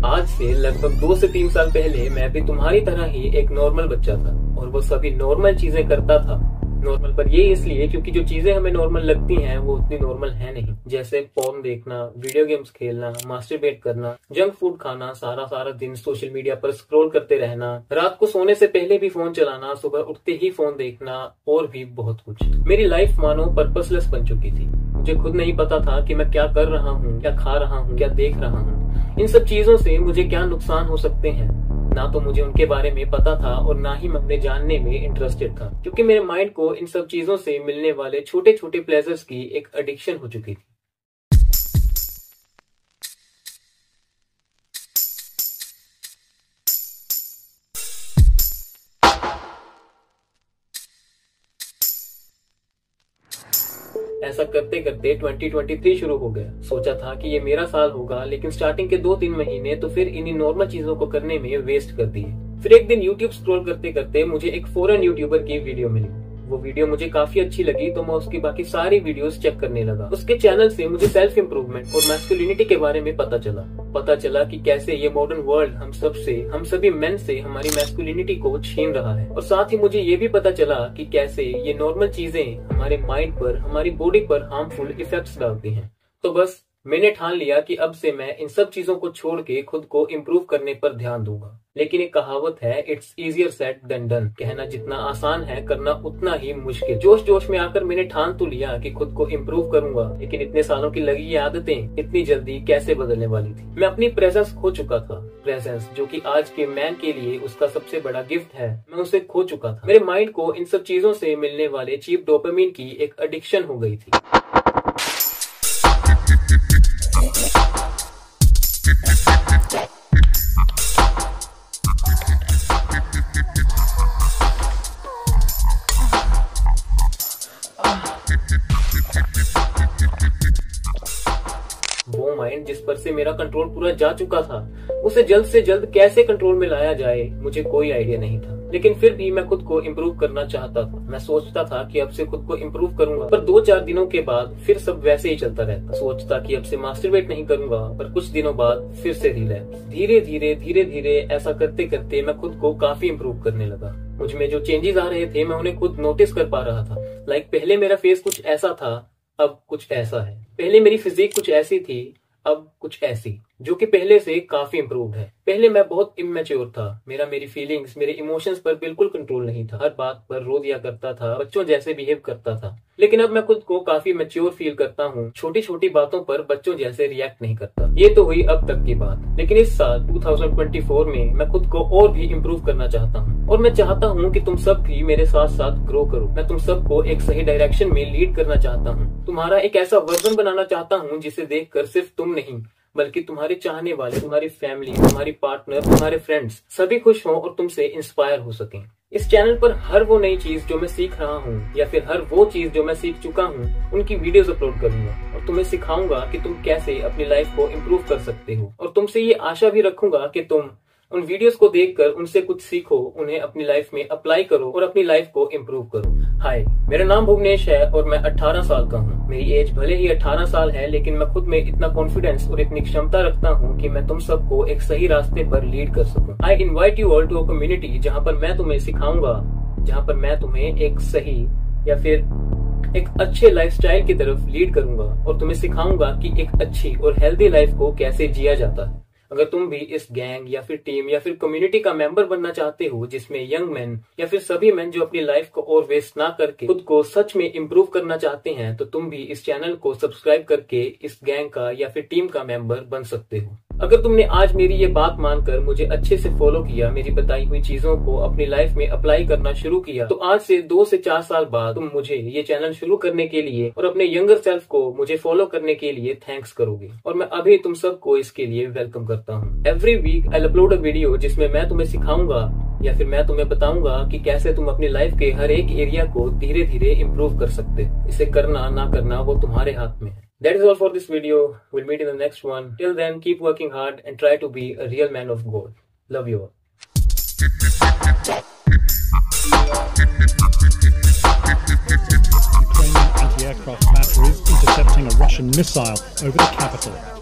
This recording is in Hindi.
आज से लगभग 2 से 3 साल पहले मैं भी तुम्हारी तरह ही एक नॉर्मल बच्चा था और वो सभी नॉर्मल चीजें करता था। नॉर्मल पर ये इसलिए क्योंकि जो चीजें हमें नॉर्मल लगती हैं वो उतनी नॉर्मल है नहीं, जैसे पोर्न देखना, वीडियो गेम्स खेलना, मास्टरबेट करना, जंक फूड खाना, सारा सारा दिन सोशल मीडिया पर स्क्रॉल करते रहना, रात को सोने से पहले भी फोन चलाना, सुबह उठते ही फोन देखना और भी बहुत कुछ। मेरी लाइफ मानो पर्पसलेस बन चुकी थी। मुझे खुद नहीं पता था कि मैं क्या कर रहा हूँ, क्या खा रहा हूँ, क्या देख रहा हूँ। इन सब चीजों से मुझे क्या नुकसान हो सकते हैं, ना तो मुझे उनके बारे में पता था और ना ही मैं अपने जानने में इंटरेस्टेड था, क्योंकि मेरे माइंड को इन सब चीजों से मिलने वाले छोटे छोटे प्लेजर्स की एक एडिक्शन हो चुकी थी। ऐसा करते करते 2023 शुरू हो गया। सोचा था कि ये मेरा साल होगा, लेकिन स्टार्टिंग के 2-3 महीने तो फिर इन्हीं नॉर्मल चीजों को करने में वेस्ट कर दिए। फिर एक दिन YouTube स्क्रॉल करते करते मुझे एक फॉरेन यूट्यूबर की वीडियो मिली। वो वीडियो मुझे काफी अच्छी लगी तो मैं उसकी बाकी सारी वीडियोस चेक करने लगा। उसके चैनल से मुझे सेल्फ इम्प्रूवमेंट और मैस्कुलिनिटी के बारे में पता चला कि कैसे ये मॉडर्न वर्ल्ड हम सभी मेन से हमारी मैस्कुलिनिटी को छीन रहा है। और साथ ही मुझे ये भी पता चला कि कैसे ये नॉर्मल चीजें हमारे माइंड पर, हमारी बॉडी पर हार्मफुल इफेक्ट्स डालती हैं। तो बस मैंने ठान लिया कि अब से मैं इन सब चीजों को छोड़ के खुद को इम्प्रूव करने पर ध्यान दूंगा। लेकिन एक कहावत है, it's easier said than done. कहना जितना आसान है, करना उतना ही मुश्किल। जोश जोश में आकर मैंने ठान तो लिया कि खुद को इम्प्रूव करूंगा, लेकिन इतने सालों की लगी ये आदतें इतनी जल्दी कैसे बदलने वाली थी। मैं अपनी प्रेजेंस खो चुका था। प्रेजेंस जो कि आज के मैन के लिए उसका सबसे बड़ा गिफ्ट है, मैं उसे खो चुका था। मेरे माइंड को इन सब चीजों से मिलने वाले चीप डोपामिन की एक एडिक्शन हो गई थी। वो माइंड जिस पर से मेरा कंट्रोल पूरा जा चुका था, उसे जल्द से जल्द कैसे कंट्रोल में लाया जाए मुझे कोई आइडिया नहीं था। लेकिन फिर भी मैं खुद को इम्प्रूव करना चाहता था। मैं सोचता था कि अब से खुद को इम्प्रूव करूंगा, पर 2-4 दिनों के बाद फिर सब वैसे ही चलता रहता। सोचता कि अब से मास्टरबेट नहीं करूंगा, पर कुछ दिनों बाद फिर से रिलैप्स। धीरे धीरे ऐसा करते करते मैं खुद को काफी इम्प्रूव करने लगा। मुझ में जो चेंजेस आ रहे थे मैं उन्हें खुद नोटिस कर पा रहा था। पहले मेरा फेस कुछ ऐसा था, अब कुछ ऐसा है। पहले मेरी फिजिक कुछ ऐसी थी, अब कुछ ऐसी, जो कि पहले से काफी इम्प्रूव्ड है। पहले मैं बहुत इमेच्योर था। मेरी फीलिंग्स, मेरे इमोशंस पर बिल्कुल कंट्रोल नहीं था। हर बात पर रो दिया करता था, बच्चों जैसे बिहेव करता था। लेकिन अब मैं खुद को काफी मैच्योर फील करता हूँ। छोटी छोटी बातों पर बच्चों जैसे रिएक्ट नहीं करता। ये तो हुई अब तक की बात, लेकिन इस साल 2024 में मैं खुद को और भी इम्प्रूव करना चाहता हूँ। और मैं चाहता हूँ कि तुम सब भी मेरे साथ साथ ग्रो करो। मैं तुम सबको एक सही डायरेक्शन में लीड करना चाहता हूँ। तुम्हारा एक ऐसा वर्जन बनाना चाहता हूँ जिसे देखकर सिर्फ तुम नहीं, बल्कि तुम्हारे चाहने वाले, तुम्हारी फैमिली, तुम्हारी पार्टनर, तुम्हारे फ्रेंड्स सभी खुश हों और तुमसे इंस्पायर हो सकें। इस चैनल पर हर वो नई चीज जो मैं सीख रहा हूँ या फिर हर वो चीज जो मैं सीख चुका हूँ, उनकी वीडियोस अपलोड करूंगा और तुम्हें सिखाऊंगा कि तुम कैसे अपनी लाइफ को इम्प्रूव कर सकते हो। और तुमसे ये आशा भी रखूंगा कि तुम उन वीडियोस को देखकर उनसे कुछ सीखो, उन्हें अपनी लाइफ में अप्लाई करो और अपनी लाइफ को इम्प्रूव करो। हाय, मेरा नाम भुवनेश है और मैं 18 साल का हूँ। मेरी एज भले ही 18 साल है, लेकिन मैं खुद में इतना कॉन्फिडेंस और इतनी क्षमता रखता हूँ कि मैं तुम सबको एक सही रास्ते पर लीड कर सकूँ। I invite you all to a community जहाँ पर मैं तुम्हें सिखाऊंगा, जहाँ पर मैं तुम्हें एक सही या फिर एक अच्छे लाइफस्टाइल की तरफ लीड करूंगा और तुम्हें सिखाऊंगा कि एक अच्छी और हेल्दी लाइफ को कैसे जिया जाता है। अगर तुम भी इस गैंग या फिर टीम या फिर कम्युनिटी का मेंबर बनना चाहते हो, जिसमें यंग मैन या फिर सभी मैन जो अपनी लाइफ को और वेस्ट ना करके खुद को सच में इम्प्रूव करना चाहते हैं, तो तुम भी इस चैनल को सब्सक्राइब करके इस गैंग का या फिर टीम का मेंबर बन सकते हो। अगर तुमने आज मेरी ये बात मानकर मुझे अच्छे से फॉलो किया, मेरी बताई हुई चीजों को अपनी लाइफ में अप्लाई करना शुरू किया, तो आज से 2 से 4 साल बाद तुम मुझे ये चैनल शुरू करने के लिए और अपने यंगर सेल्फ को मुझे फॉलो करने के लिए थैंक्स करोगे। और मैं अभी तुम सबको इसके लिए वेलकम करता हूँ। Every week I upload a video जिसमें मैं तुम्हें सिखाऊंगा या फिर मैं तुम्हें बताऊंगा कि कैसे तुम अपनी लाइफ के हर एक एरिया को धीरे धीरे इम्प्रूव कर सकते हो। इसे करना ना करना वो तुम्हारे हाथ में है। That is all for this video. We'll meet in the next one. Till then, keep working hard and try to be a real man of God. Love you all. Ukrainian anti-aircraft batteries intercepting a Russian missile over the capital.